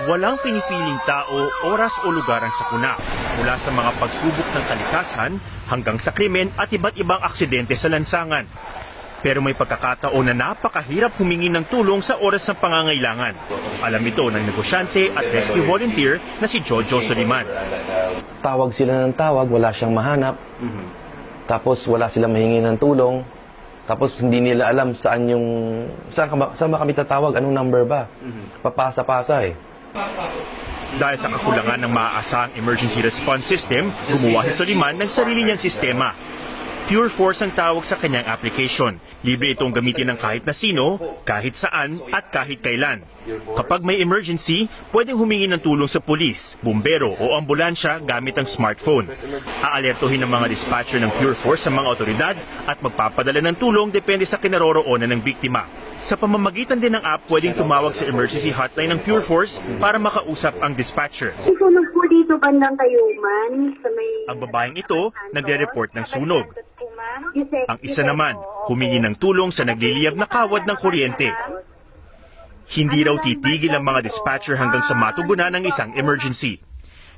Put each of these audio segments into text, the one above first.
Walang pinipiling tao, oras o lugar ang sakuna, mula sa mga pagsubok ng kalikasan hanggang sa krimen at iba't ibang aksidente sa lansangan. Pero may pagkakataon na napakahirap humingi ng tulong sa oras ng pangangailangan. Alam ito ng negosyante at rescue volunteer na si Jojo Soliman. Tawag sila ng tawag, wala siyang mahanap. Tapos wala silang mahingi ng tulong. Tapos hindi nila alam saan ba kami tatawag, anong number ba. Papasa-pasa eh. Dahil sa kakulangan ng maaasahang emergency response system, gumawa si Soliman ng sarili niyang sistema. Pure Force ang tawag sa kanyang application. Libre itong gamitin ng kahit na sino, kahit saan at kahit kailan. Kapag may emergency, pwedeng humingi ng tulong sa pulis, bumbero o ambulansya gamit ang smartphone. Aalertuhin ng mga dispatcher ng Pure Force sa mga otoridad at magpapadala ng tulong depende sa kinaroroonan ng biktima. Sa pamamagitan din ng app, pwedeng tumawag sa emergency hotline ng Pure Force para makausap ang dispatcher. Sunog po dito bandang Tayuman. Sa may... Ang babaeng ito nagre-report ng sunog. Ang isa naman, humingi ng tulong sa nagliliyab na kawad ng kuryente. Hindi raw titigil ang mga dispatcher hanggang sa matugunan ng isang emergency.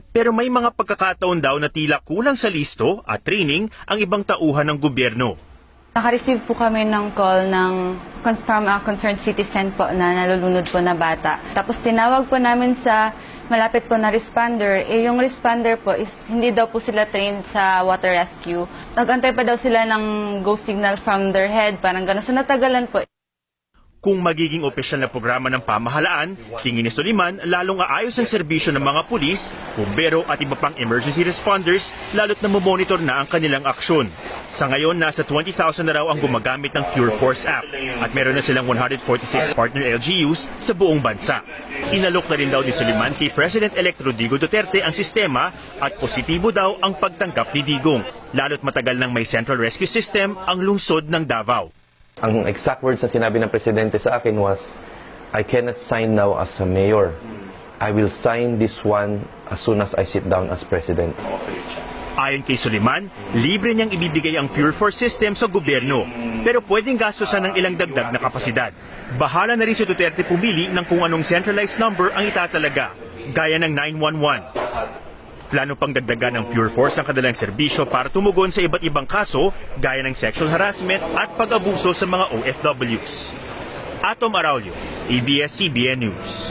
Pero may mga pagkakataon daw na tila kulang sa listo at training ang ibang tauhan ng gobyerno. Naka-receive po kami ng call from a concerned citizen po na nalulunod po na bata. Tapos tinawag po namin sa malapit po na responder. Yung responder po is hindi daw po sila trained sa water rescue. Nag-antay pa daw sila ng go signal from their head, parang gano'n. So natagalan po. Kung magiging opisyal na programa ng pamahalaan, tingin ni Soliman lalong aayos ang serbisyo ng mga pulis, bumbero at iba pang emergency responders lalo't na monitor na ang kanilang aksyon. Sa ngayon, nasa 20,000 na raw ang gumagamit ng Pure Force app at meron na silang 146 partner LGUs sa buong bansa. Inalok na rin daw ni Soliman kay President-elect Rodrigo Duterte ang sistema at positibo daw ang pagtanggap ni Digong, lalo't matagal nang may central rescue system ang lungsod ng Davao. Ang exact words na sinabi ng presidente sa akin was, I cannot sign now as a mayor. I will sign this one as soon as I sit down as president. Ayon kay Soliman, libre niyang ibibigay ang Pure Force system sa gobyerno, pero pwedeng gastusan ng ilang dagdag na kapasidad. Bahala na rin si Duterte pumili ng kung anong centralized number ang itatalaga, gaya ng 911. Plano pang dagdagan ng Pure Force ang kanilang serbisyo para tumugon sa iba't ibang kaso gaya ng sexual harassment at pag-abuso sa mga OFWs. Atom Araulio, ABS-CBN News.